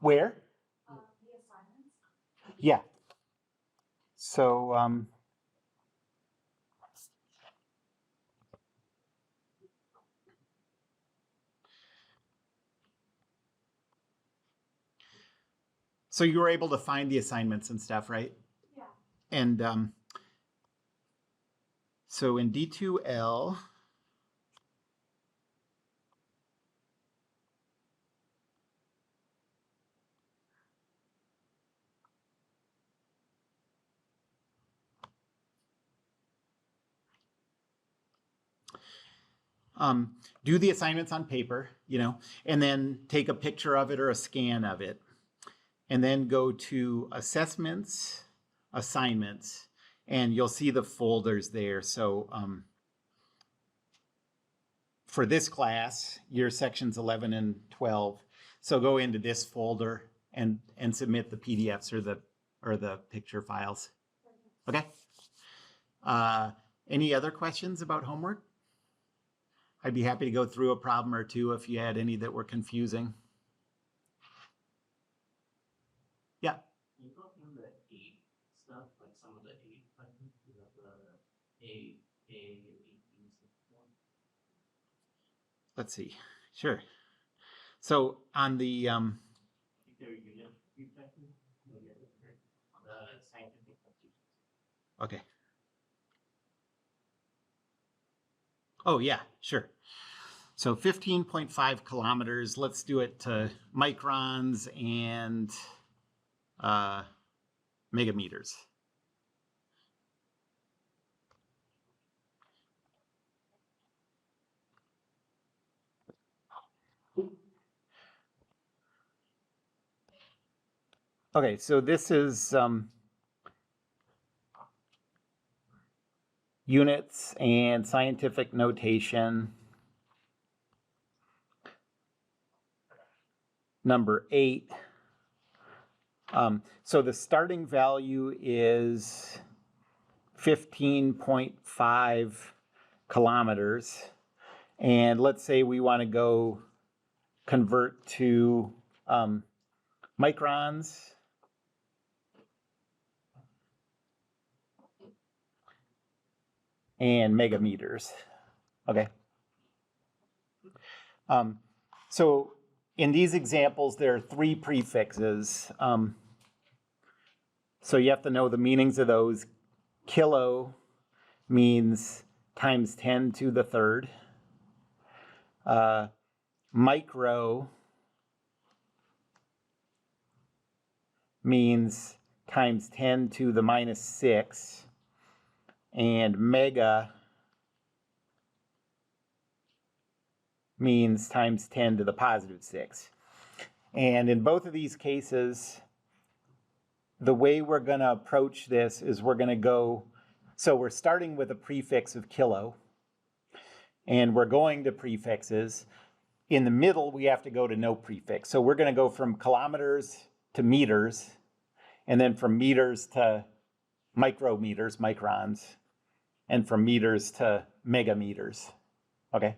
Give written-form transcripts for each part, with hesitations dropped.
Where? Yeah. So, so you were able to find the assignments and stuff, right? Yeah. And so in D2L, do the assignments on paper, and then take a picture of it or a scan of it. And then go to assessments, assignments, and you'll see the folders there. So for this class, your sections 11 and 12. So go into this folder and submit the PDFs or the picture files. Okay. Any other questions about homework? I'd be happy to go through a problem or two if you had any that were confusing. Yeah. Can you go through the 8 stuff, like some of the 8 questions, the A, 18, Let's see. Sure. So on the I think they're unit reflections, the scientific questions. okay. Oh yeah, sure. So 15.5 kilometers. Let's do it to microns and megameters. Okay, so this is units and scientific notation. Number 8. So the starting value is 15.5 kilometers. And let's say we want to go convert to microns. And megameters. Okay. So in these examples, there are 3 prefixes. So you have to know the meanings of those. Kilo means times 10 to the third. Micro means times 10 to the minus 6. And mega means times 10 to the positive 6. And in both of these cases, the way we're going to approach this is we're going to go, so we're starting with a prefix of kilo, and we're going to prefixes. In the middle, we have to go to no prefix. So we're going to go from kilometers to meters, and then from meters to micrometers, microns, and from meters to megameters. Okay?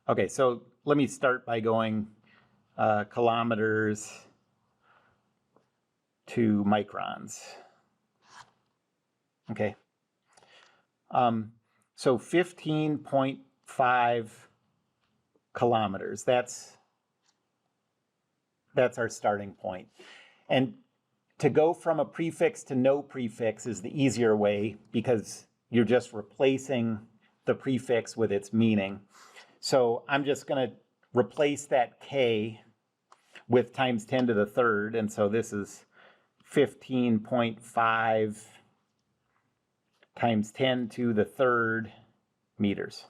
Okay, so let me start by going kilometers to microns. Okay. So 15.5 kilometers. That's our starting point. And to go from a prefix to no prefix is the easier way because you're just replacing the prefix with its meaning. So I'm just going to replace that K with times 10 to the third. And so this is 15.5 times 10 to the third meters.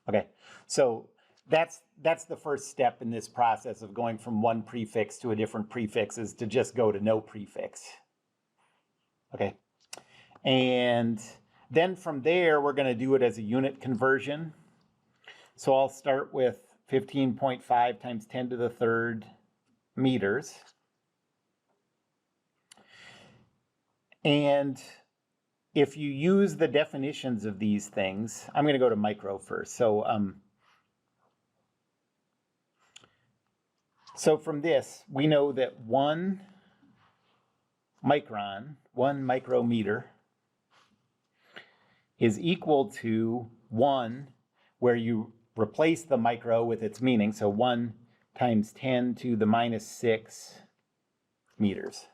Okay, so that's the first step in this process of going from one prefix to a different prefix is to just go to no prefix. Okay, and then from there, we're going to do it as a unit conversion. So I'll start with 15.5 times 10 to the third meters. And if you use the definitions of these things, I'm going to go to micro first. So So from this, we know that 1 micron, 1 micrometer, is equal to 1, where you replace the micro with its meaning, so 1 times 10 to the minus 6 meters.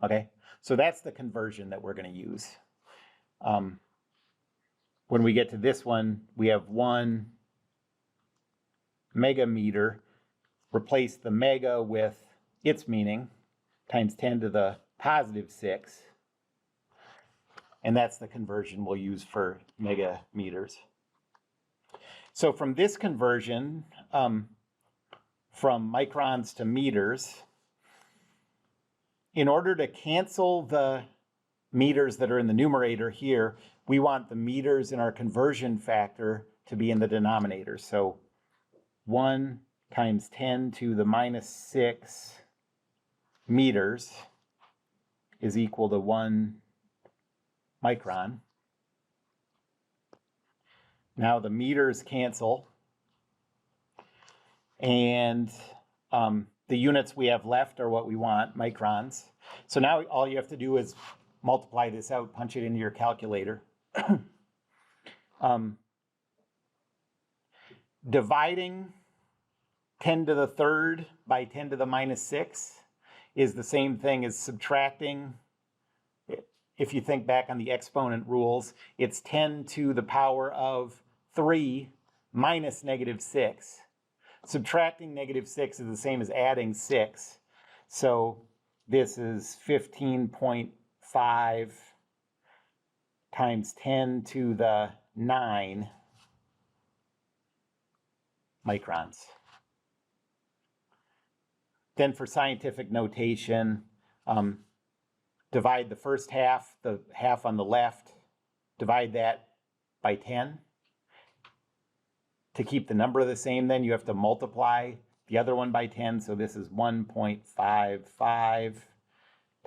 Okay, so that's the conversion that we're going to use. When we get to this one, we have 1 megameter, replace the mega with its meaning, times 10 to the positive 6. And that's the conversion we'll use for megameters. So from this conversion, from microns to meters, in order to cancel the meters that are in the numerator here, we want the meters in our conversion factor to be in the denominator. So 1 times 10 to the minus 6 meters is equal to 1 micron. Now the meters cancel, and the units we have left are what we want, microns. So now all you have to do is multiply this out, punch it into your calculator. Dividing 10 to the third by 10 to the minus 6 is the same thing as subtracting. If you think back on the exponent rules, it's 10 to the power of 3 minus negative 6. Subtracting negative 6 is the same as adding 6. So this is 15.5 times 10 to the 9 microns. Then for scientific notation, divide the first half, the half on the left, divide that by 10. To keep the number the same, then you have to multiply the other one by 10. So this is 1.55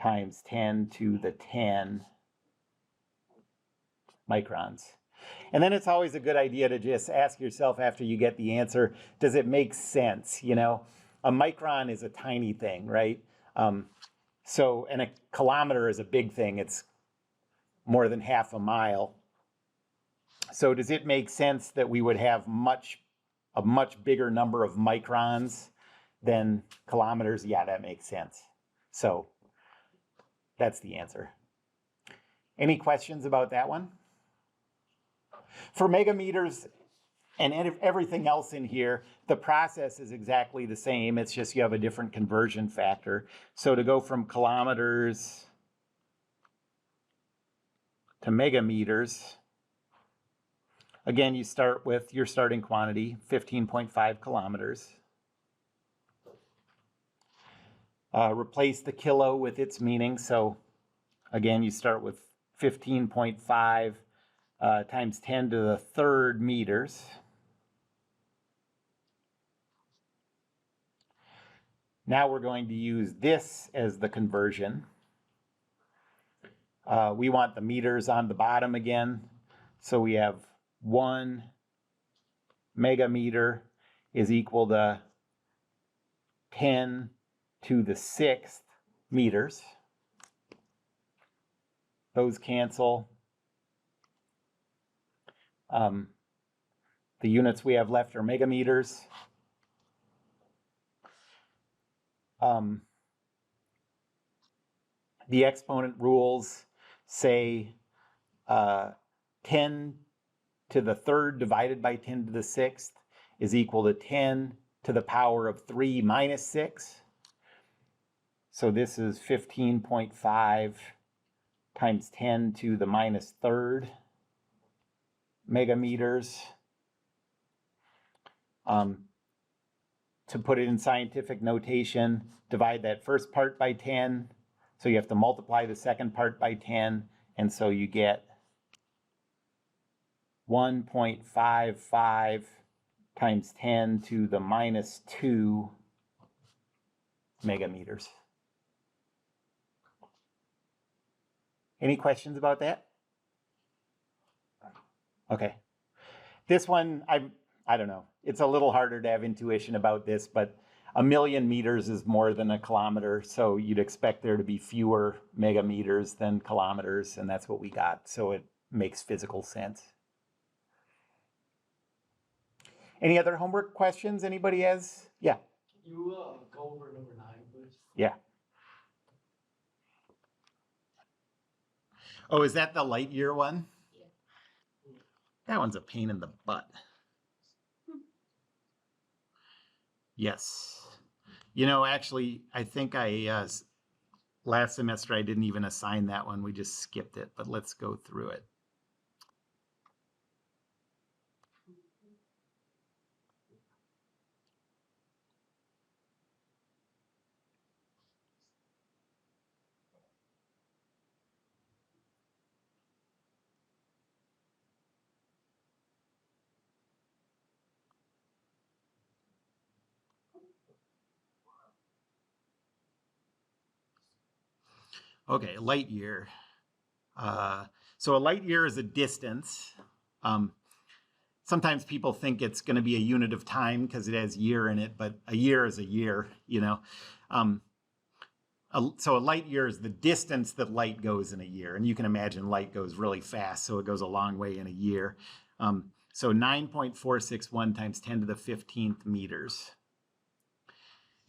times 10 to the 10 microns. And then it's always a good idea to just ask yourself after you get the answer, does it make sense? You know, a micron is a tiny thing, right? And a kilometer is a big thing. It's more than half a mile. So does it make sense that we would have a much bigger number of microns than kilometers? Yeah, that makes sense. So that's the answer. Any questions about that one? For megameters and everything else in here, the process is exactly the same. It's just you have a different conversion factor. So to go from kilometers to megameters, again, you start with your starting quantity, 15.5 kilometers. Replace the kilo with its meaning. So again, you start with 15.5 times 10 to the third meters. Now we're going to use this as the conversion. We want the meters on the bottom again. So we have 1 megameter is equal to 10 to the 6th meters. Those cancel. The units we have left are megameters. The exponent rules say 10 to the third divided by 10 to the 6th is equal to 10 to the power of 3 minus 6. So this is 15.5 times 10 to the minus third megameters. To put it in scientific notation, divide that first part by 10. So you have to multiply the second part by 10. And so you get 1.55 times 10 to the minus 2 megameters. Any questions about that? Okay. This one, I don't know. It's a little harder to have intuition about this, but 1,000,000 meters is more than a kilometer, so you'd expect there to be fewer megameters than kilometers, and that's what we got, so it makes physical sense. Any other homework questions anybody has? Yeah. Can you go over number 9, please? Yeah. Oh, is that the light year one? Yeah. That one's a pain in the butt. Yes. You know, actually, I think last semester I didn't even assign that one. We just skipped it, but let's go through it. Okay, light year. So a light year is a distance. Sometimes people think it's going to be a unit of time because it has year in it, but a year is a year, you know. So a light year is the distance that light goes in a year. And you can imagine light goes really fast, so it goes a long way in a year. So 9.461 times 10 to the 15th meters.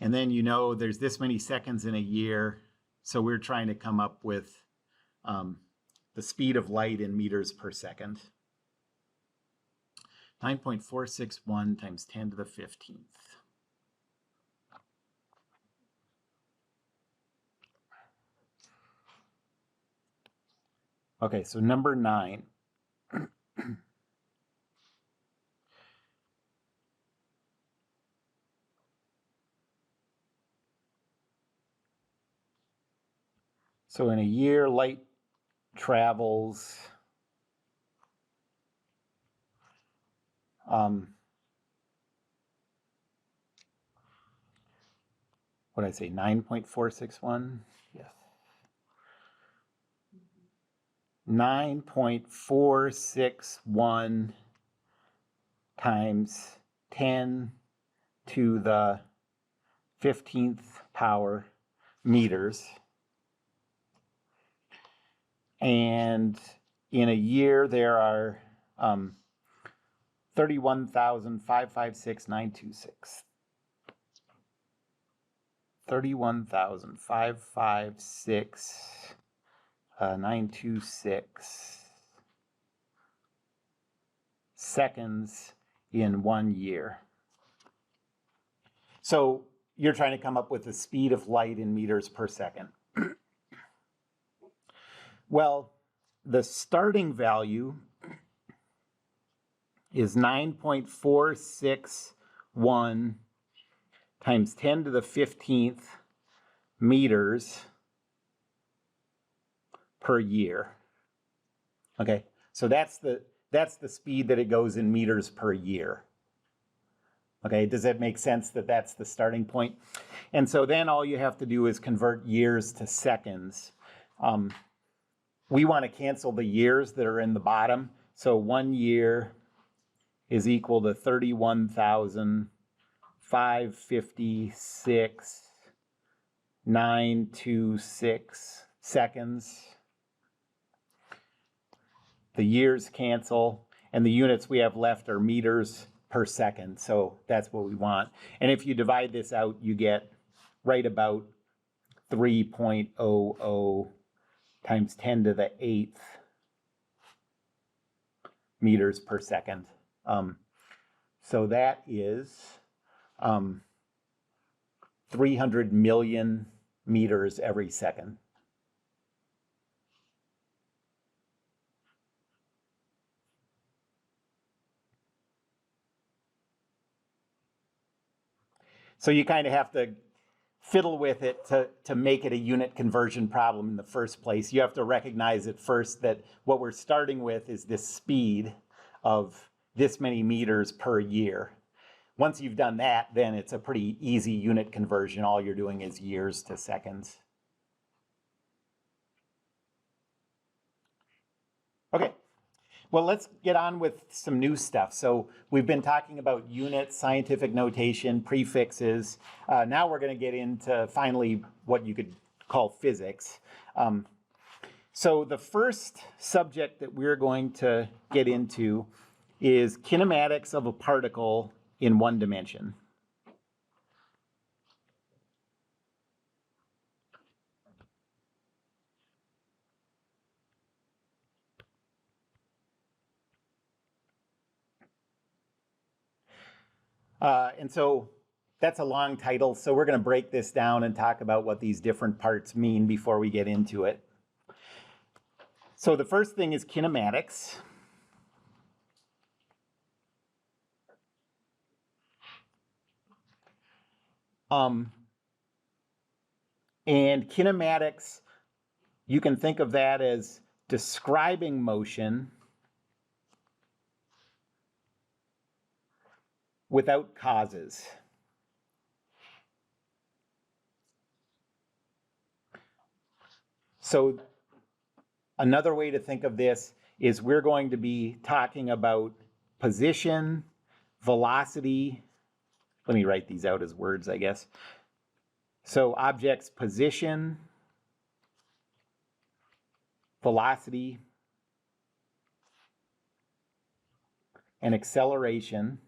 And then you know there's this many seconds in a year, so we're trying to come up with the speed of light in meters per second. 9.461 times 10 to the 15th. Okay, so number 9. So in a year, light travels what did I say, 9.461? Yes. 9.461 times 10 to the 15th power meters. And in a year, there are 31,556,926. 31,556,926 seconds in 1 year. So you're trying to come up with the speed of light in meters per second. Well, the starting value is 9.461 times 10 to the 15th meters per year. Okay, so that's the speed that it goes in meters per year. Okay, does that make sense that that's the starting point? And so then all you have to do is convert years to seconds. We want to cancel the years that are in the bottom. So 1 year is equal to 31,556,926 seconds. The years cancel, and the units we have left are meters per second, so that's what we want. And if you divide this out, you get right about 3.00 times 10 to the 8th meters per second. So that is 300 million meters every second. So you kind of have to fiddle with it to make it a unit conversion problem in the first place. You have to recognize at first that what we're starting with is this speed of this many meters per year. Once you've done that, then it's a pretty easy unit conversion. All you're doing is years to seconds. Okay, Well, let's get on with some new stuff. So we've been talking about units, scientific notation, prefixes. Now we're going to get into finally what you could call physics. So the first subject that we're going to get into is kinematics of a particle in one dimension. And so that's a long title, so we're going to break this down and talk about what these different parts mean before we get into it. So the first thing is kinematics. And kinematics, you can think of that as describing motion without causes. So another way to think of this is we're going to be talking about position, velocity. Let me write these out as words, I guess. So objects' position, velocity, and acceleration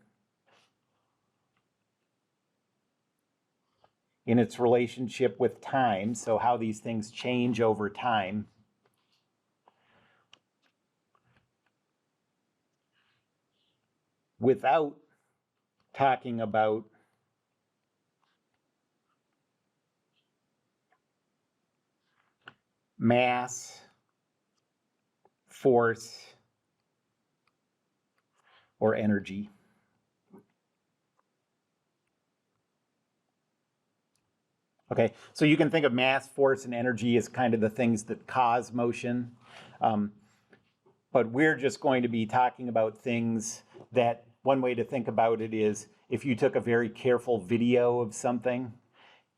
in its relationship with time, so how these things change over time. Without talking about mass, force, or energy. Okay, so you can think of mass, force, and energy as kind of the things that cause motion. But we're just going to be talking about things that, one way to think about it is, if you took a very careful video of something,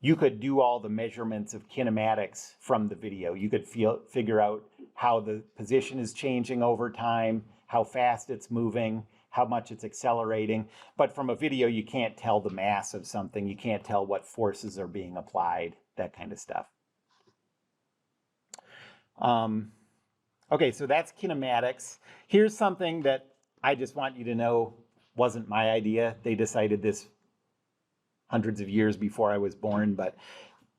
you could do all the measurements of kinematics from the video. You could figure out how the position is changing over time, how fast it's moving, how much it's accelerating. But from a video, you can't tell the mass of something. You can't tell what forces are being applied, that kind of stuff. Okay, so that's kinematics. Here's something that I just want you to know wasn't my idea. They decided this hundreds of years before I was born. But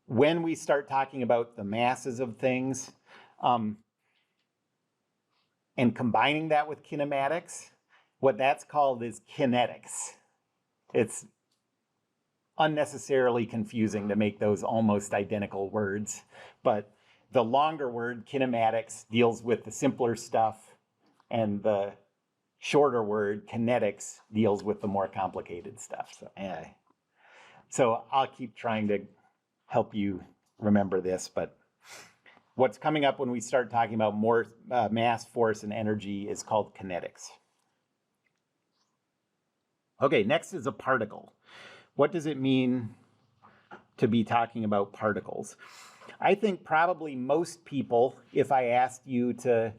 when we start talking about the masses of things and combining that with kinematics, what that's called is kinetics. It's unnecessarily confusing to make those almost identical words. But the longer word, kinematics, deals with the simpler stuff, and the shorter word, kinetics, deals with the more complicated stuff. So I'll keep trying to help you remember this, but what's coming up when we start talking about more mass, force, and energy is called kinetics. Okay, next is a particle. What does it mean to be talking about particles? I think probably most people, if I asked you to,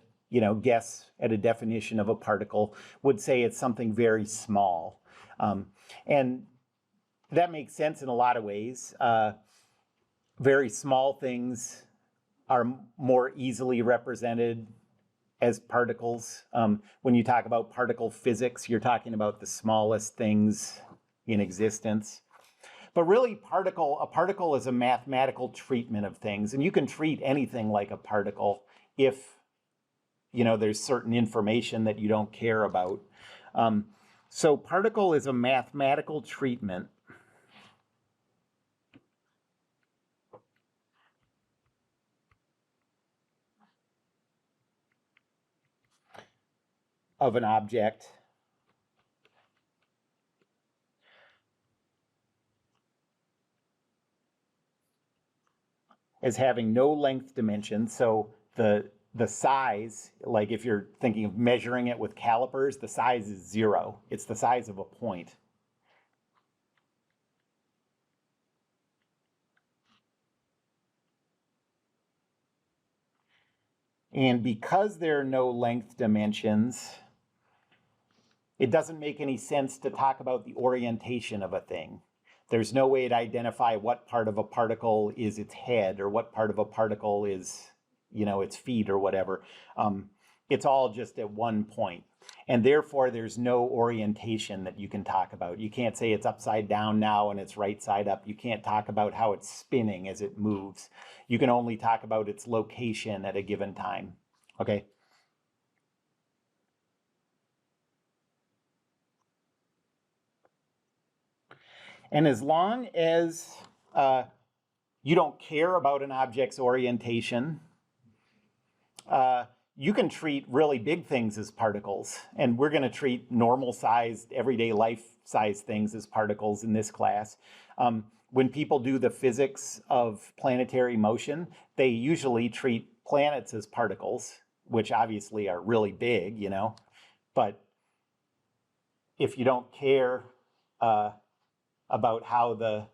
guess at a definition of a particle, would say it's something very small. And that makes sense in a lot of ways. Very small things are more easily represented as particles. When you talk about particle physics, you're talking about the smallest things in existence. But really, a particle is a mathematical treatment of things, and you can treat anything like a particle if there's certain information that you don't care about. So particle is a mathematical treatment of an object as having no length dimension. So the size, like if you're thinking of measuring it with calipers, the size is 0. It's the size of a point. And because there are no length dimensions, it doesn't make any sense to talk about the orientation of a thing. There's no way to identify what part of a particle is its head or what part of a particle is, its feet or whatever. It's all just at one point. And therefore, there's no orientation that you can talk about. You can't say it's upside down now and it's right side up. You can't talk about how it's spinning as it moves. You can only talk about its location at a given time. Okay? And as long as you don't care about an object's orientation, you can treat really big things as particles. And we're going to treat normal-sized, everyday life-sized things as particles in this class. When people do the physics of planetary motion, they usually treat planets as particles, which obviously are really big, But if you don't care about how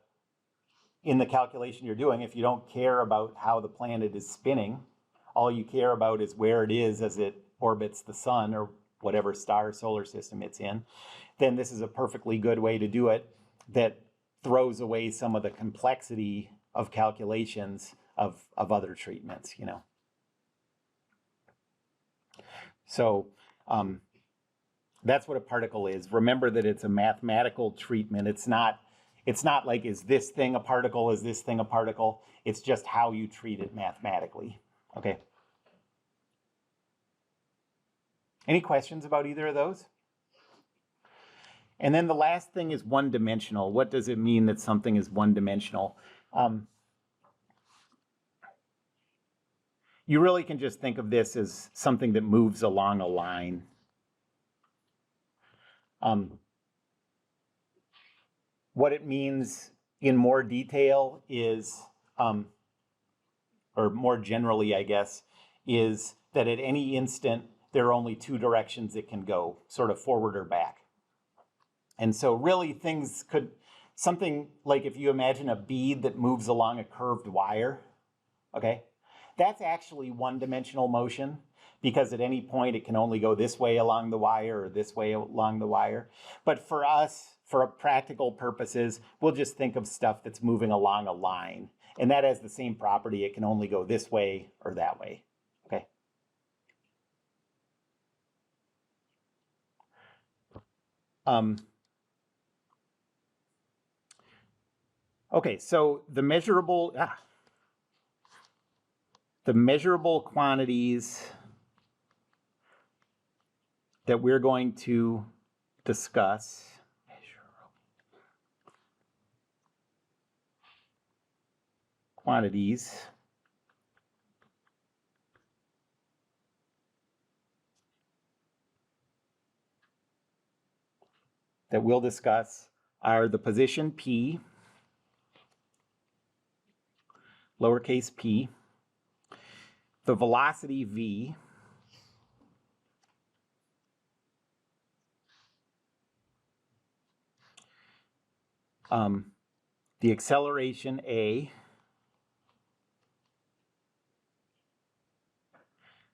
in the calculation you're doing, if you don't care about how the planet is spinning, all you care about is where it is as it orbits the sun or whatever star solar system it's in, then this is a perfectly good way to do it that throws away some of the complexity of calculations of other treatments, So that's what a particle is. Remember that it's a mathematical treatment. It's not like, is this thing a particle? Is this thing a particle? It's just how you treat it mathematically. Okay. Any questions about either of those? And then the last thing is one-dimensional. What does it mean that something is one-dimensional? You really can just think of this as something that moves along a line. What it means in more detail is, or more generally, I guess, is that at any instant, there are only two directions it can go, sort of forward or back. And so really something like if you imagine a bead that moves along a curved wire, okay, that's actually one-dimensional motion because at any point it can only go this way along the wire or this way along the wire. But for us, for practical purposes, we'll just think of stuff that's moving along a line. And that has the same property. It can only go this way or that way. Okay. Okay, so the measurable quantities that we're going to discuss that we'll discuss are the position p, lowercase p, the velocity v, the acceleration a.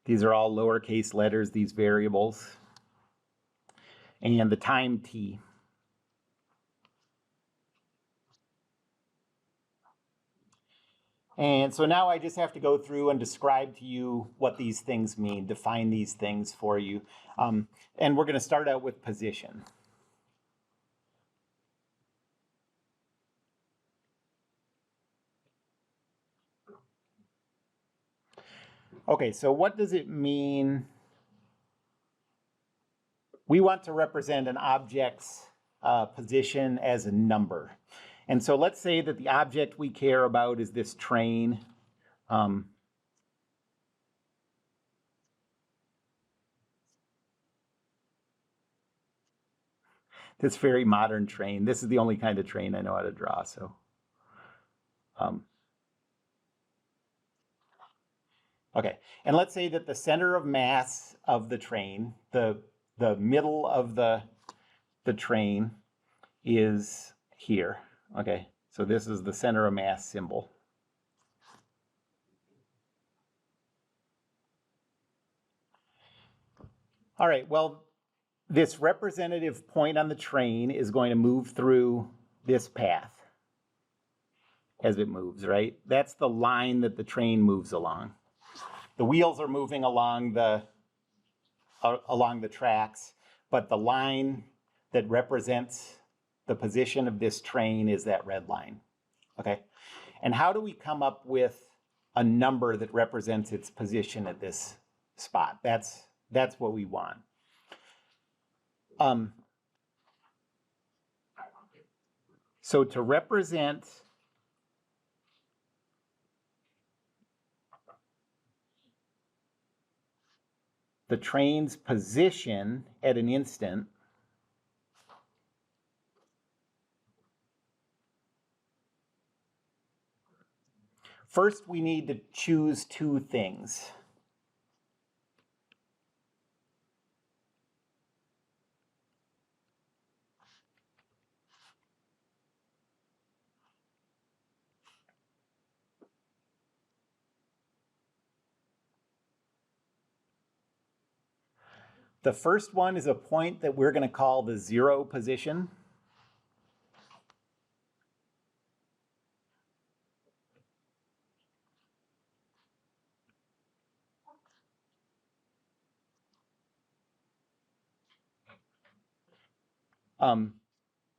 These are all lowercase letters, these variables, and the time t. And so now I just have to go through and describe to you what these things mean, define these things for you. And we're going to start out with position. Okay, so what does it mean? We want to represent an object's position as a number. And so let's say that the object we care about is this train. This very modern train. This is the only kind of train I know how to draw, so. Okay, and let's say that the center of mass of the train, the middle of the train is here. Okay, so this is the center of mass symbol. All right, well, this representative point on the train is going to move through this path as it moves, right? That's the line that the train moves along. The wheels are moving along the tracks, but the line that represents the position of this train is that red line, okay? And how do we come up with a number that represents its position at this spot? That's what we want. So to represent the train's position at an instant, first we need to choose two things. The first one is a point that we're going to call the zero position.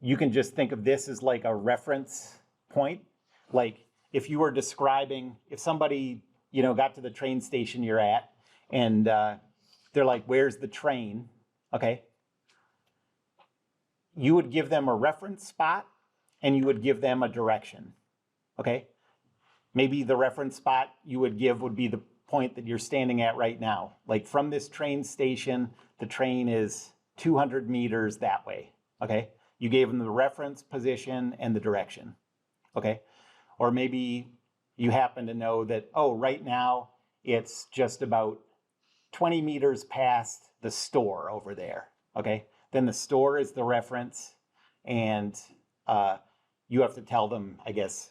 You can just think of this as like a reference point. Like if you were describing, if somebody, got to the train station you're at and they're like, where's the train? Okay. You would give them a reference spot and you would give them a direction. Okay. Maybe the reference spot you would give would be the point that you're standing at right now. Like from this train station, the train is 200 meters that way. Okay. You gave them the reference position and the direction. Okay. Or maybe you happen to know that, oh, right now it's just about 20 meters past the store over there. Okay. Then the store is the reference and you have to tell them, I guess,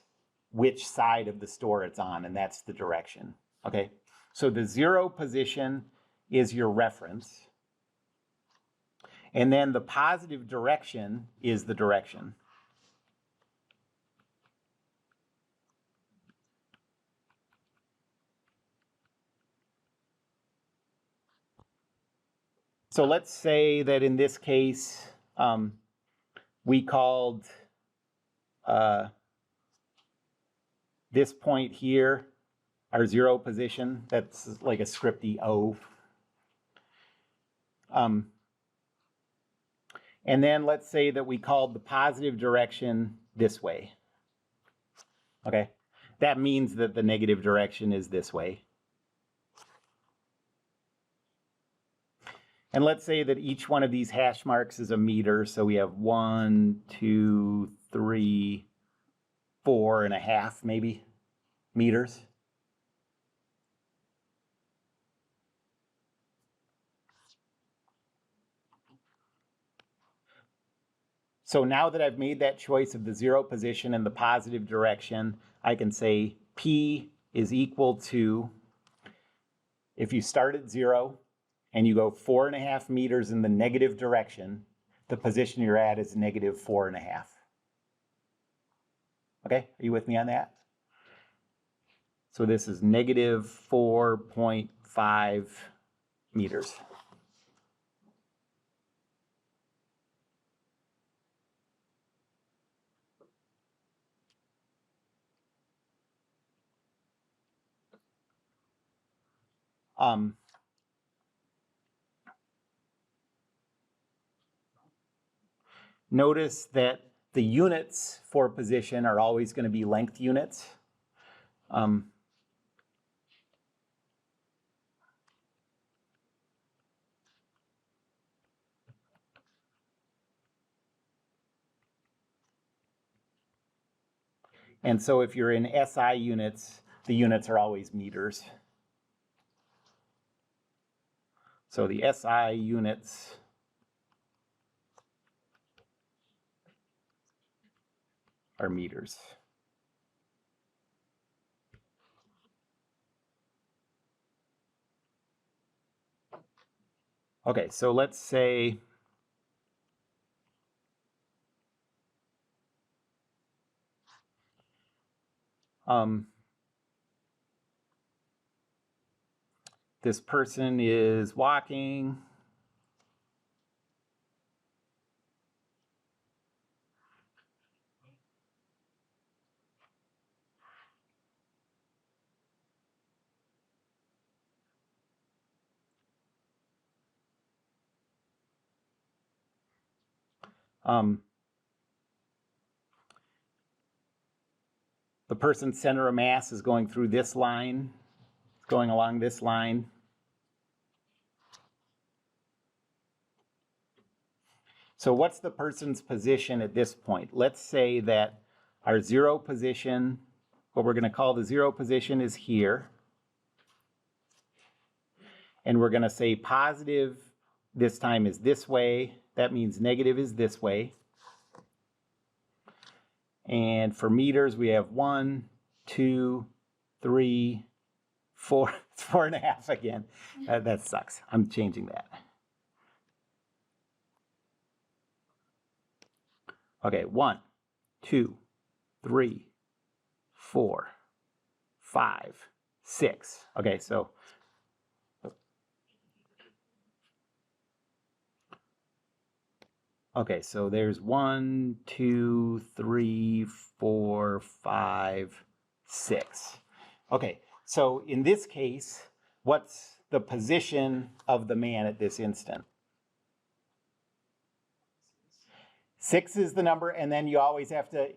which side of the store it's on, and that's the direction. Okay. So the zero position is your reference. And then the positive direction is the direction. So let's say that in this case, we called this point here our zero position. That's like a scripty O. And then let's say that we called the positive direction this way. Okay, that means that the negative direction is this way. And let's say that each one of these hash marks is a meter. So we have 1, 2, 3, 4.5 maybe meters. So now that I've made that choice of the zero position and the positive direction, I can say P is equal to, if you start at 0 and you go 4.5 meters in the negative direction, the position you're at is negative 4.5. Okay, are you with me on that? So this is negative 4.5 meters. Notice that the units for position are always going to be length units. And so if you're in SI units, the units are always meters. So the SI units are meters. Okay, so let's say This person is walking. The person's center of mass is going through this line, going along this line. So what's the person's position at this point? Let's say that our zero position, what we're going to call the zero position, is here. And we're going to say positive this time is this way. That means negative is this way. And for meters, we have 1, 2, 3, 4. It's 4.5 again. That sucks. I'm changing that. Okay, 1, 2, 3, 4, 5, 6. Okay, so there's 1, 2, 3, 4, 5, 6. Okay, so in this case, what's the position of the man at this instant? 6 is the number, and then you always have to,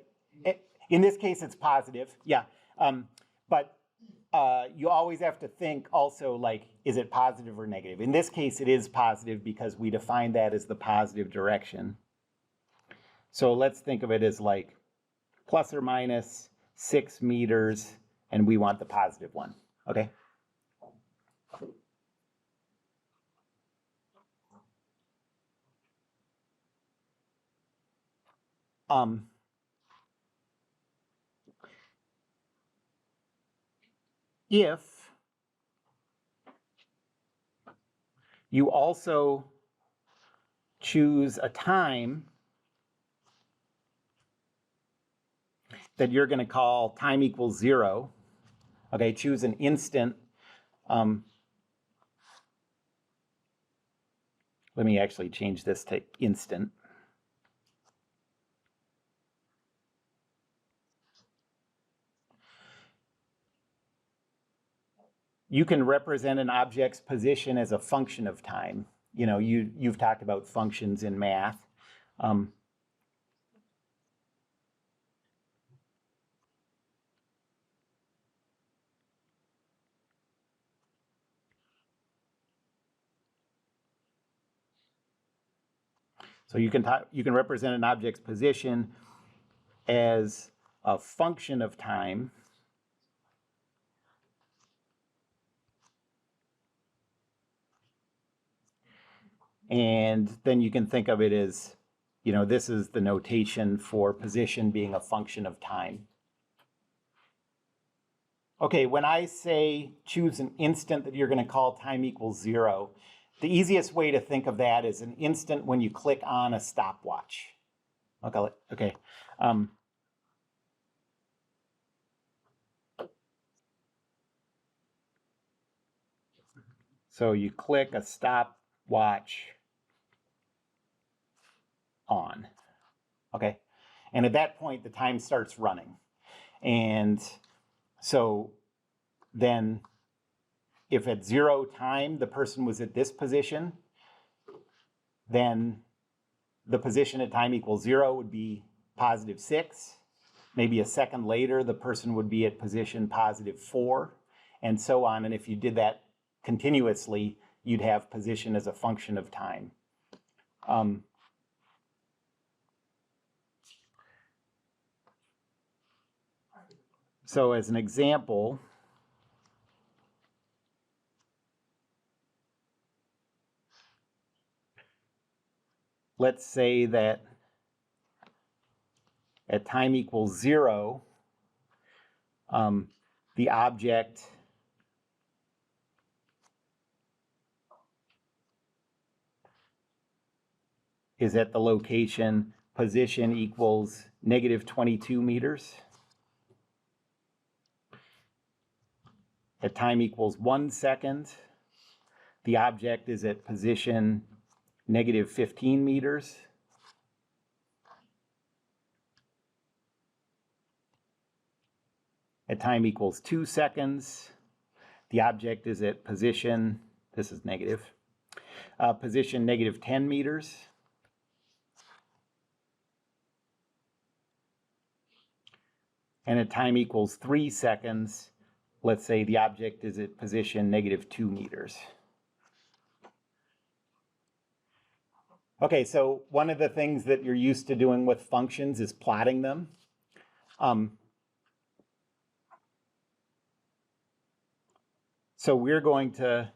in this case it's positive, yeah. But you always have to think also, like, is it positive or negative? In this case it is positive because we define that as the positive direction. So let's think of it as like plus or minus 6 meters, and we want the positive one, okay? If you also choose a time that you're going to call time equals 0, okay, choose an instant. Let me actually change this to instant. You can represent an object's position as a function of time. You know, you've talked about functions in math. So you can represent an object's position as a function of time. And then you can think of it as, you know, this is the notation for position being a function of time. Okay, when I say choose an instant that you're going to call time equals 0, the easiest way to think of that is an instant when you click on a stopwatch. Okay. So you click a stopwatch on, okay? And at that point, the time starts running. And so then if at 0 time, the person was at this position, then the position at time equals 0 would be positive 6. Maybe a second later, the person would be at position positive 4, and so on. And if you did that continuously, you'd have position as a function of time. So as an example, let's say that at time equals 0, the object is at the location position equals negative 22 meters. At time equals 1 second, the object is at position negative 15 meters. At time equals 2 seconds, the object is at position, this is negative, position negative 10 meters. And at time equals 3 seconds, let's say the object is at position negative 2 meters. Okay, so one of the things that you're used to doing with functions is plotting them. So we're going to,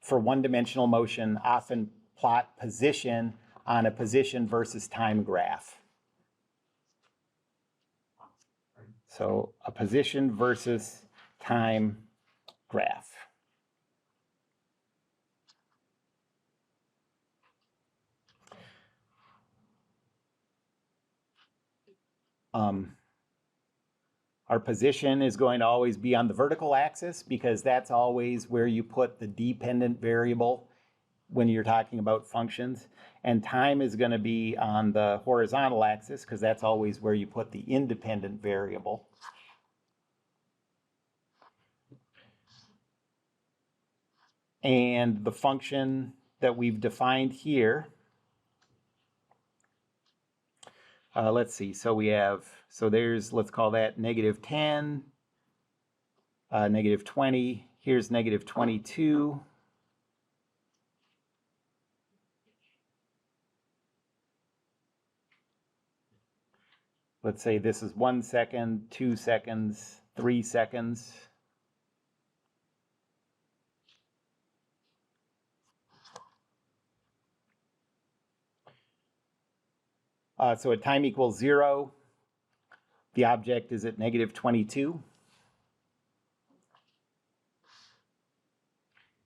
for one-dimensional motion, often plot position on a position versus time graph. So a position versus time graph. Our position is going to always be on the vertical axis because that's always where you put the dependent variable when you're talking about functions. And time is going to be on the horizontal axis because that's always where you put the independent variable. And the function that we've defined here, let's see, so we have, so there's, let's call that negative 10, negative 20, here's negative 22. Let's say this is 1 second, 2 seconds, 3 seconds. So at time equals 0, the object is at negative 22.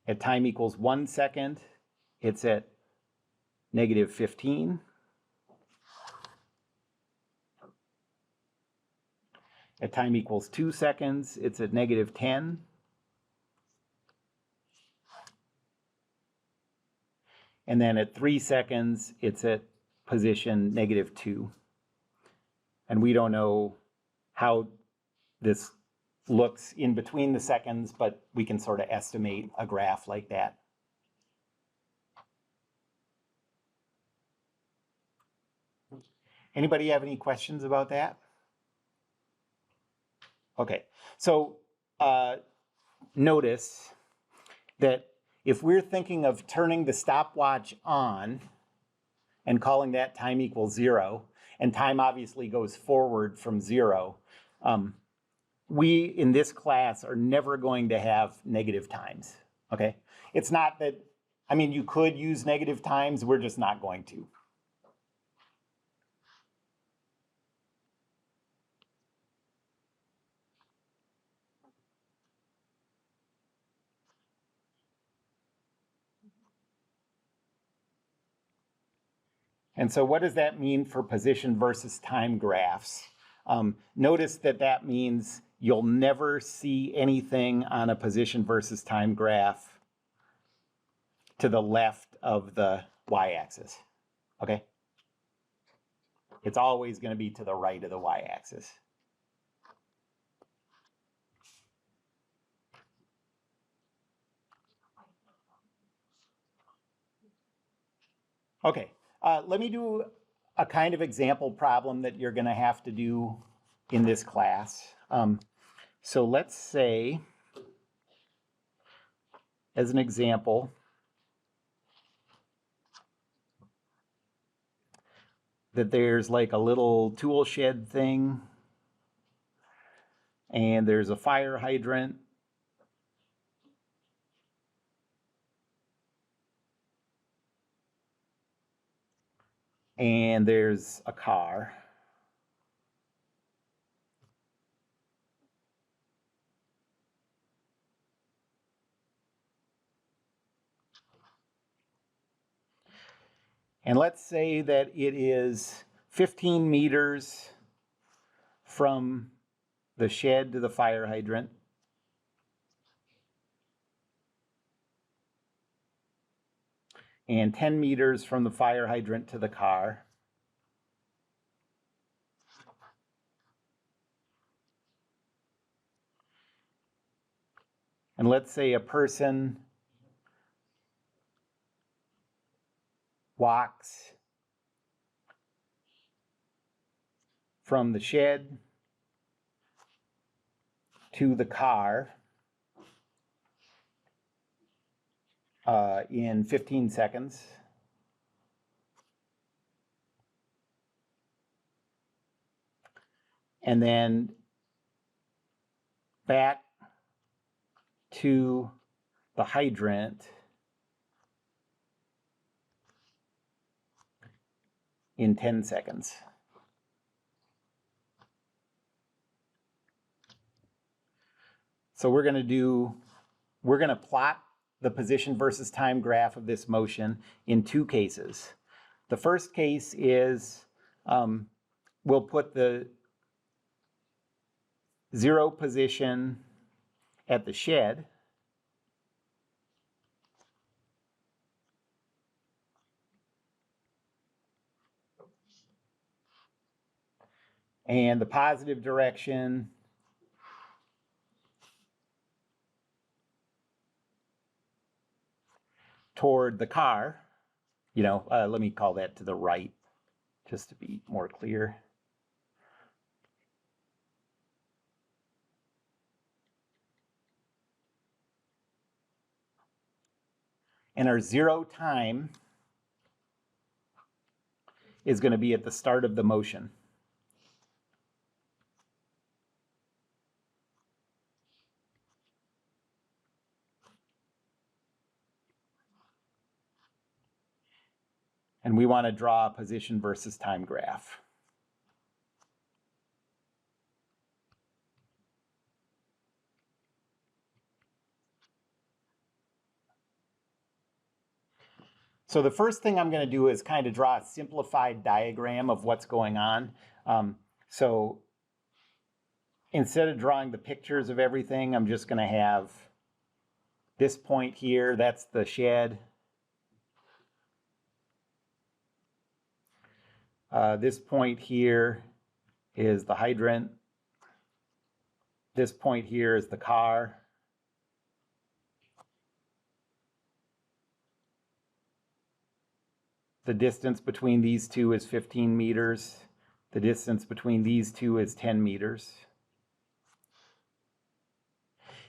At time equals 1 second, it's at negative 15. At time equals 2 seconds, it's at negative 10. And then at 3 seconds, it's at position negative 2. And we don't know how this looks in between the seconds, but we can sort of estimate a graph like that. Anybody have any questions about that? Okay, so notice that if we're thinking of turning the stopwatch on and calling that time equals 0, and time obviously goes forward from 0, we in this class are never going to have negative times, okay? It's not that, I mean, you could use negative times, we're just not going to. And so what does that mean for position versus time graphs? Notice that that means you'll never see anything on a position versus time graph to the left of the y-axis, okay? It's always going to be to the right of the y-axis. Okay, let me do a kind of example problem that you're going to have to do in this class. So let's say, as an example, that there's like a little tool shed thing, and there's a fire hydrant, and there's a car. And let's say that it is 15 meters from the shed to the fire hydrant. and 10 meters from the fire hydrant to the car. And let's say a person walks from the shed to the car in 15 seconds. And then back to the hydrant in 10 seconds. So we're going to plot the position versus time graph of this motion in two cases. The first case is we'll put the 0 position at the shed. And the positive direction toward the car, let me call that to the right, just to be more clear. And our 0 time is going to be at the start of the motion. And we want to draw a position versus time graph. So the first thing I'm going to do is kind of draw a simplified diagram of what's going on. So instead of drawing the pictures of everything, I'm just going to have this point here, that's the shed. This point here is the hydrant. This point here is the car. The distance between these two is 15 meters. The distance between these two is 10 meters.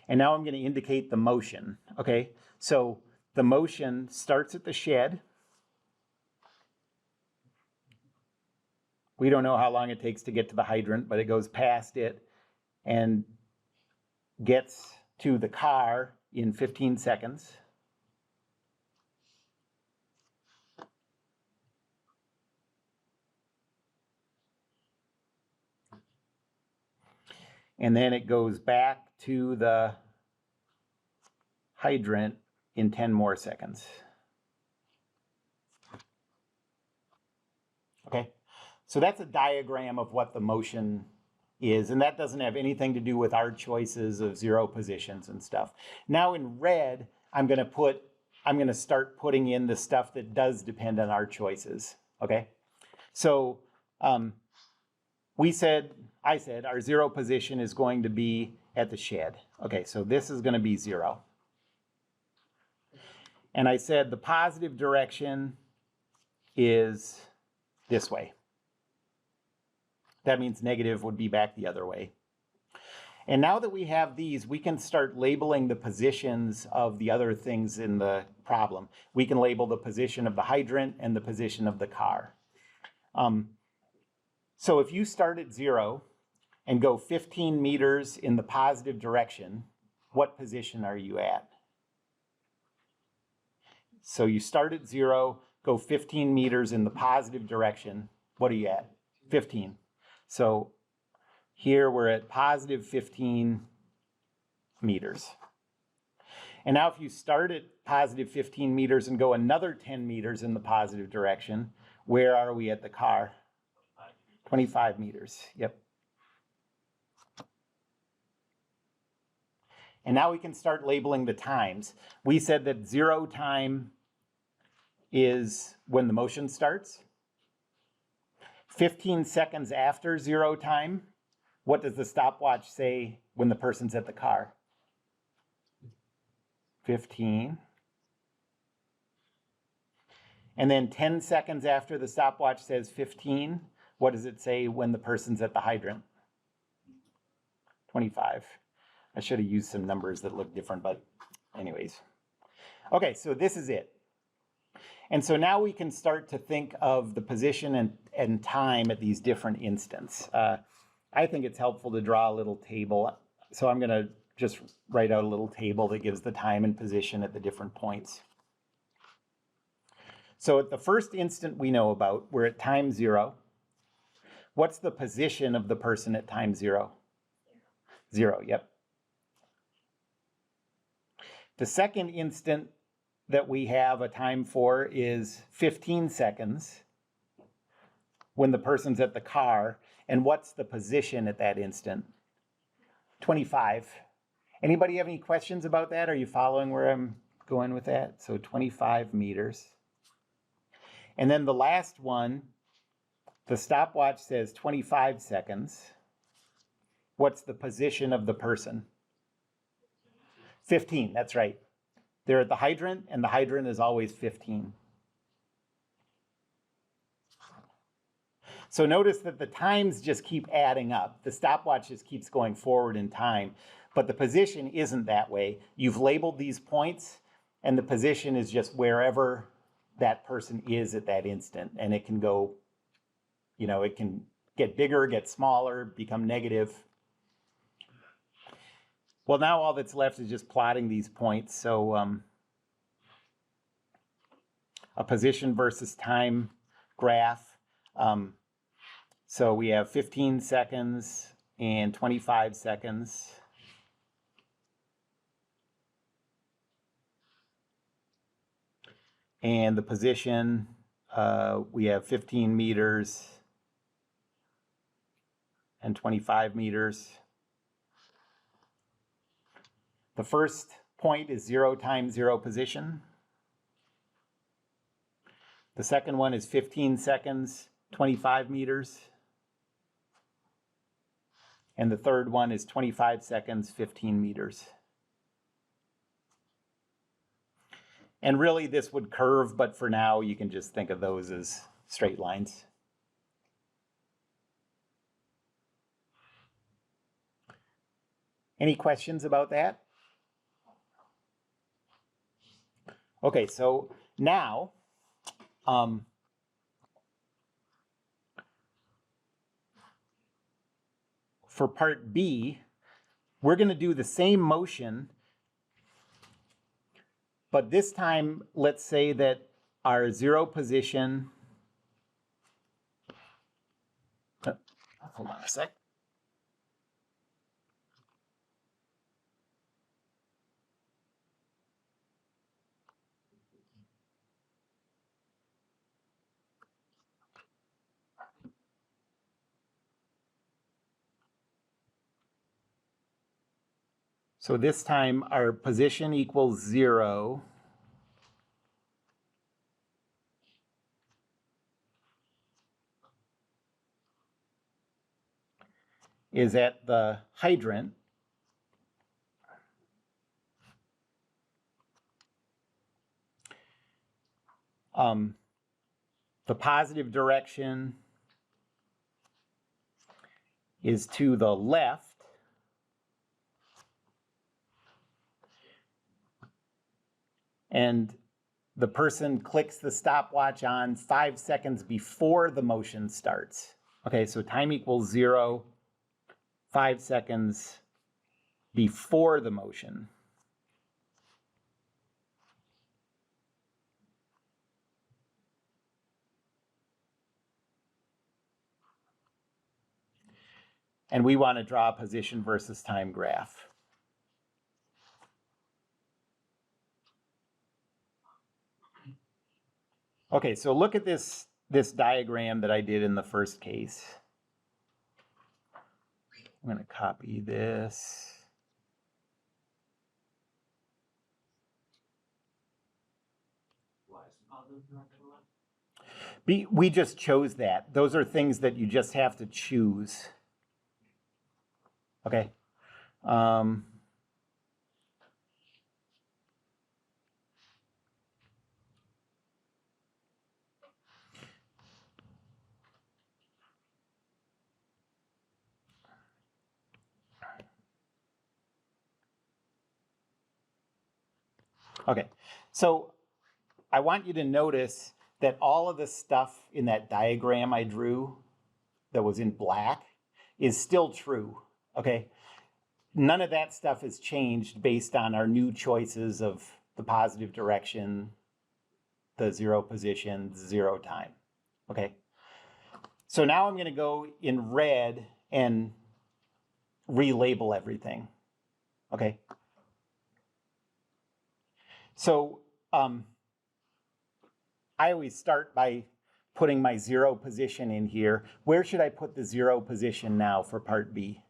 And now I'm going to indicate the motion, okay? So the motion starts at the shed. We don't know how long it takes to get to the hydrant, but it goes past it and gets to the car in 15 seconds. And then it goes back to the hydrant in 10 more seconds. Okay, so that's a diagram of what the motion is, and that doesn't have anything to do with our choices of 0 positions and stuff. Now in red, I'm going to start putting in the stuff that does depend on our choices. Okay, so I said our 0 position is going to be at the shed. Okay, so this is going to be 0. And I said the positive direction is this way. That means negative would be back the other way. And now that we have these, we can start labeling the positions of the other things in the problem. We can label the position of the hydrant and the position of the car. So if you start at 0 and go 15 meters in the positive direction, what position are you at? So you start at 0, go 15 meters in the positive direction. What are you at? 15. So here we're at positive 15 meters. And now if you start at positive 15 meters and go another 10 meters in the positive direction, where are we at the car? 25 meters, yep. And now we can start labeling the times. We said that 0 time is when the motion starts. 15 seconds after 0 time, what does the stopwatch say when the person's at the car? 15. And then 10 seconds after the stopwatch says 15, what does it say when the person's at the hydrant? 25. I should have used some numbers that look different, but anyways. Okay, so this is it. And so now we can start to think of the position and time at these different instants. I think it's helpful to draw a little table. So I'm going to just write out a little table that gives the time and position at the different points. So at the first instant we know about, we're at time 0. What's the position of the person at time 0? 0, yep. The second instant that we have a time for is 15 seconds when the person's at the car. And what's the position at that instant? 25. Anybody have any questions about that? Are you following where I'm going with that? So 25 meters. And then the last one, the stopwatch says 25 seconds. What's the position of the person? 15, that's right. They're at the hydrant, and the hydrant is always 15. So notice that the times just keep adding up. The stopwatch just keeps going forward in time, but the position isn't that way. You've labeled these points, and the position is just wherever that person is at that instant. And it can go, it can get bigger, get smaller, become negative. Well, now all that's left is just plotting these points. So a position versus time graph. So we have 15 seconds and 25 seconds. And the position, we have 15 meters and 25 meters. The first point is 0 times 0 position. The second one is 15 seconds, 25 meters. And the third one is 25 seconds, 15 meters. And really this would curve, but for now you can just think of those as straight lines. Any questions about that? Okay, so now, for part B, we're going to do the same motion, but this time, let's say that our 0 position, hold on a sec. So this time our position equals 0. Is at the hydrant. The positive direction is to the left. And the person clicks the stopwatch on 5 seconds before the motion starts. Okay, so time equals 0, 5 seconds before the motion. And we want to draw a position versus time graph. Okay, so look at this diagram that I did in the first case. I'm going to copy this. Why is it positive? direction left? We just chose that. Those are things that you just have to choose. Okay. Okay, so I want you to notice that all of the stuff in that diagram I drew that was in black is still true, okay? None of that stuff has changed based on our new choices of the positive direction, the zero position, zero time, okay? So now I'm gonna go in red and relabel everything, okay? So I always start by putting my zero position in here. Where should I put the zero position now for part B?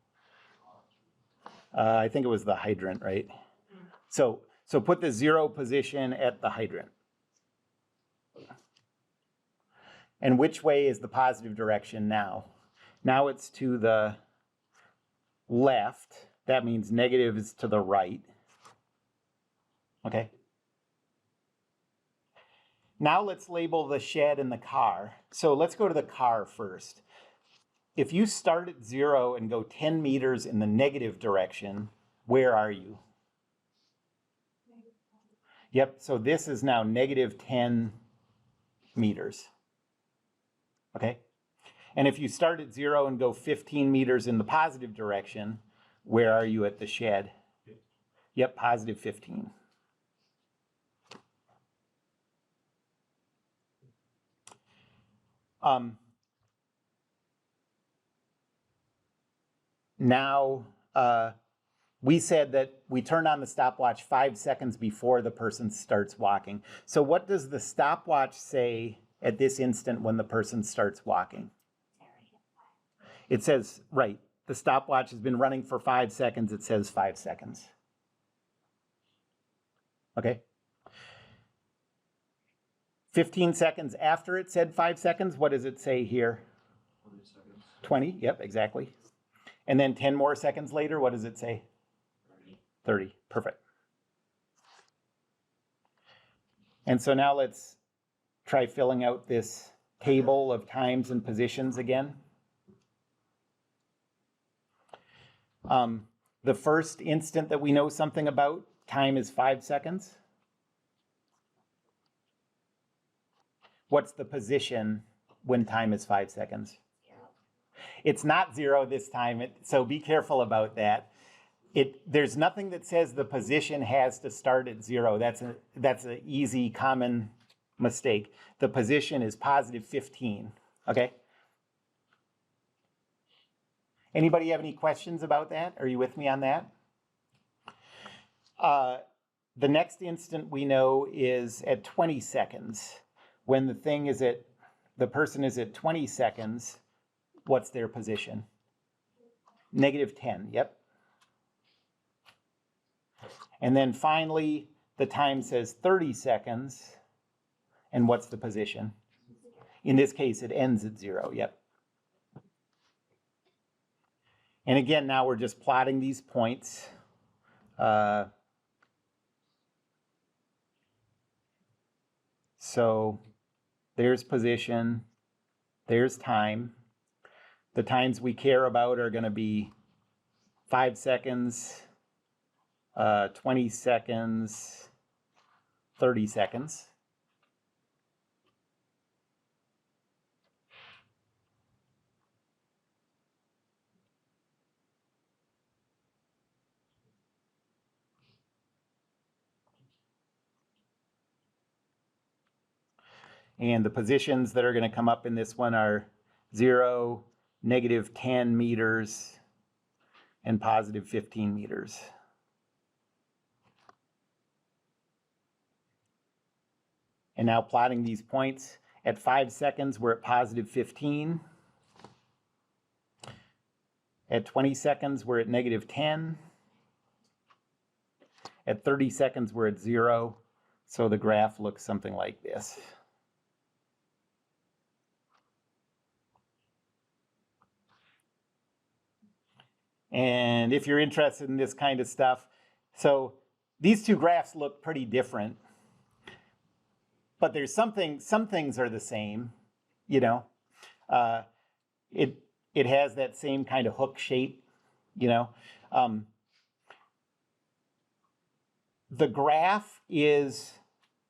I think it was the hydrant, right? So put the zero position at the hydrant. And which way is the positive direction now? Now it's to the left. That means negative is to the right. Okay. Now let's label the shed and the car. So let's go to the car first. If you start at 0 and go 10 meters in the negative direction, where are you? Yep, so this is now negative 10 meters. Okay? And if you start at 0 and go 15 meters in the positive direction, where are you at the shed? Yep, positive 15. Now, we said that we turn on the stopwatch 5 seconds before the person starts walking. So what does the stopwatch say at this instant when the person starts walking? It says, right, the stopwatch has been running for 5 seconds. It says 5 seconds. Okay. 15 seconds after it said 5 seconds, what does it say here? 20 seconds. 20, yep, exactly. And then 10 more seconds later, what does it say? 30, perfect. And so now let's try filling out this table of times and positions again. The first instant that we know something about, time is 5 seconds. What's the position when time is 5 seconds? 0. It's not 0 this time, so be careful about that. There's nothing that says the position has to start at 0. That's an easy, common mistake. The position is positive 15, okay? Anybody have any questions about that? Are you with me on that? The next instant we know is at 20 seconds. When the person is at 20 seconds, what's their position? Negative 10, yep. And then finally, the time says 30 seconds. And what's the position? In this case, it ends at 0, yep. And again, now we're just plotting these points. So there's position, there's time. The times we care about are going to be 5 seconds, 20 seconds, 30 seconds. And the positions that are going to come up in this one are 0, negative 10 meters, and positive 15 meters. And now plotting these points, at 5 seconds, we're at positive 15. At 20 seconds, we're at negative 10. At 30 seconds, we're at 0. So the graph looks something like this. And if you're interested in this kind of stuff, so these two graphs look pretty different, but there's some things are the same, you know. It has that same kind of hook shape, you know. The graph is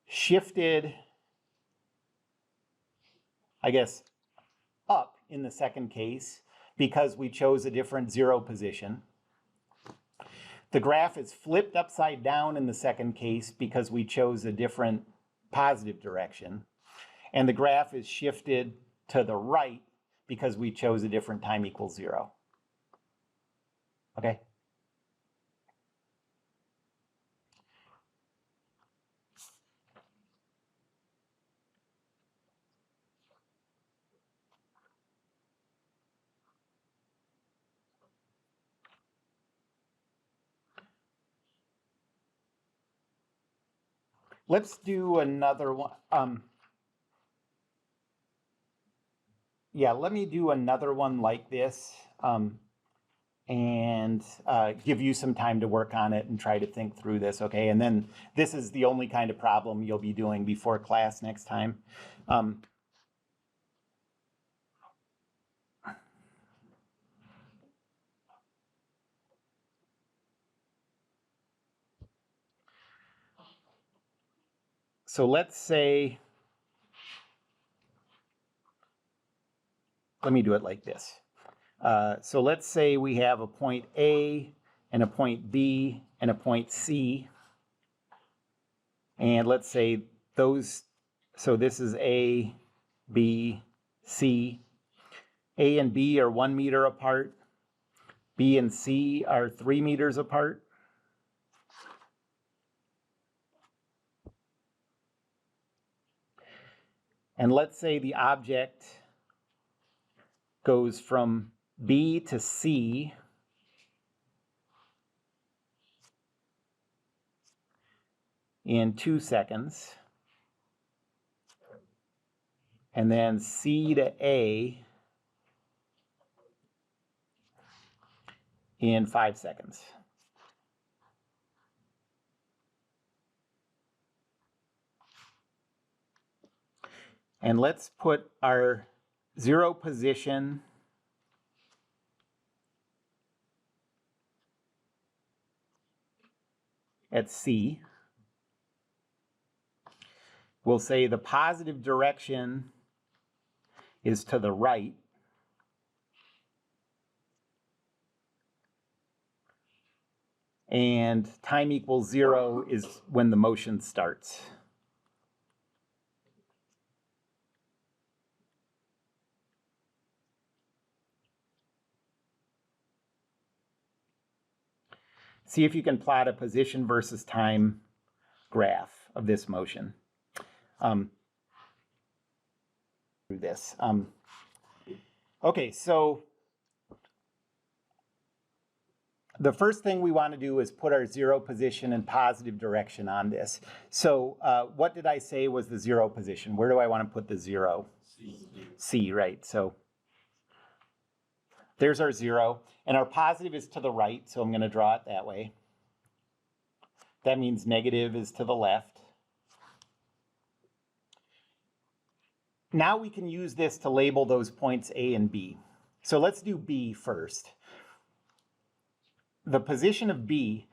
shifted, I guess, up in the second case because we chose a different 0 position. The graph is flipped upside down in the second case because we chose a different positive direction. And the graph is shifted to the right because we chose a different time equals 0. Okay? Let's do another one. Yeah, let me do another one like this and give you some time to work on it and try to think through this, okay? And then this is the only kind of problem you'll be doing before class next time. So let's say, let me do it like this. So let's say we have a point A and a point B and a point C. And let's say those, so this is A, B, C. A and B are 1 meter apart. B and C are 3 meters apart. And let's say the object goes from B to C in 2 seconds. And then C to A in 5 seconds. And let's put our 0 position at C. We'll say the positive direction is to the right. And time equals 0 is when the motion starts. See if you can plot a position versus time graph of this motion. Through this. Okay, so the first thing we want to do is put our 0 position and positive direction on this. So what did I say was the 0 position? Where do I want to put the 0? C, right. So there's our 0. And our positive is to the right, so I'm going to draw it that way. That means negative is to the left. Now we can use this to label those points A and B. So let's do B first. The position of B,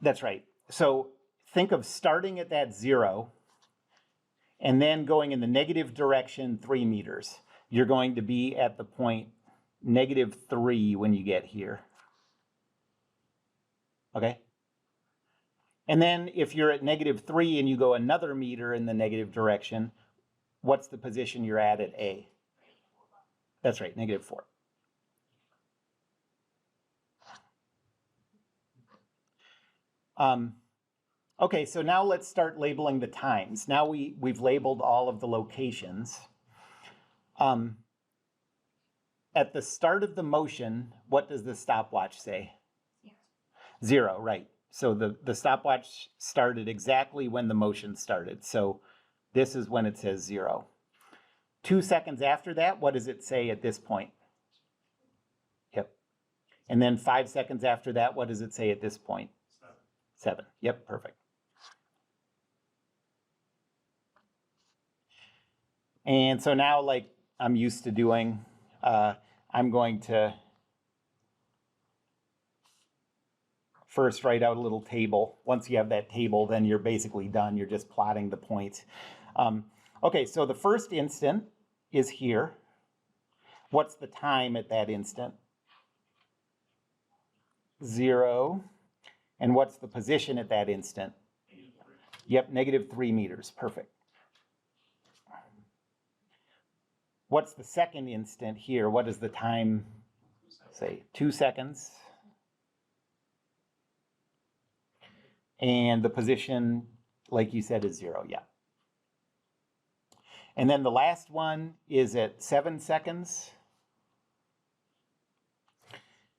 that's right. So think of starting at that 0 and then going in the negative direction 3 meters. You're going to be at the point -3 when you get here. Okay? And then if you're at -3 and you go another meter in the negative direction, what's the position you're at A? That's right, -4. Okay, so now let's start labeling the times. Now we've labeled all of the locations. At the start of the motion, what does the stopwatch say? 0, right. So the stopwatch started exactly when the motion started. So this is when it says 0. 2 seconds after that, what does it say at this point? Yep. And then 5 seconds after that, what does it say at this point? 7. Yep, perfect. And so now, like I'm used to doing, I'm going to first write out a little table. Once you have that table, then you're basically done. You're just plotting the points. Okay, so the first instant is here. What's the time at that instant? 0. And what's the position at that instant? Yep, -3 meters. Perfect. What's the second instant here? What does the time say? 2 seconds. And the position, like you said, is 0. Yeah. And then the last one is at 7 seconds.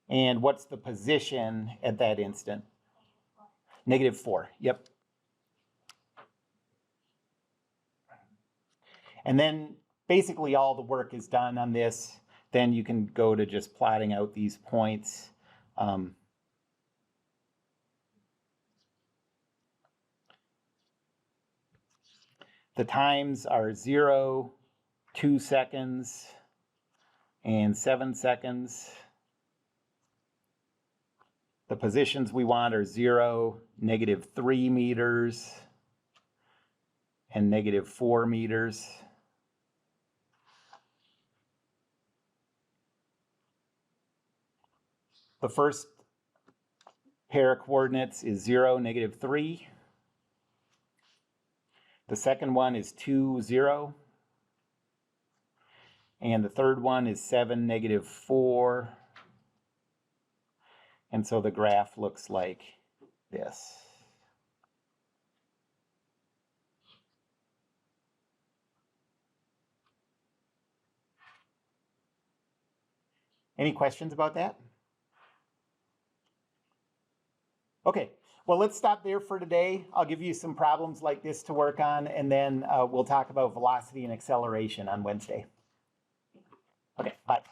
And what's the position at that instant? -4. Yep. And then basically all the work is done on this. Then you can go to just plotting out these points. The times are 0, 2 seconds, and 7 seconds. The positions we want are 0, -3 meters, and -4 meters. The first pair of coordinates is 0, -3. The second one is 2, 0. And the third one is 7, -4. And so the graph looks like this. Any questions about that? Okay, well, let's stop there for today. I'll give you some problems like this to work on, and then we'll talk about velocity and acceleration on Wednesday. Okay, bye.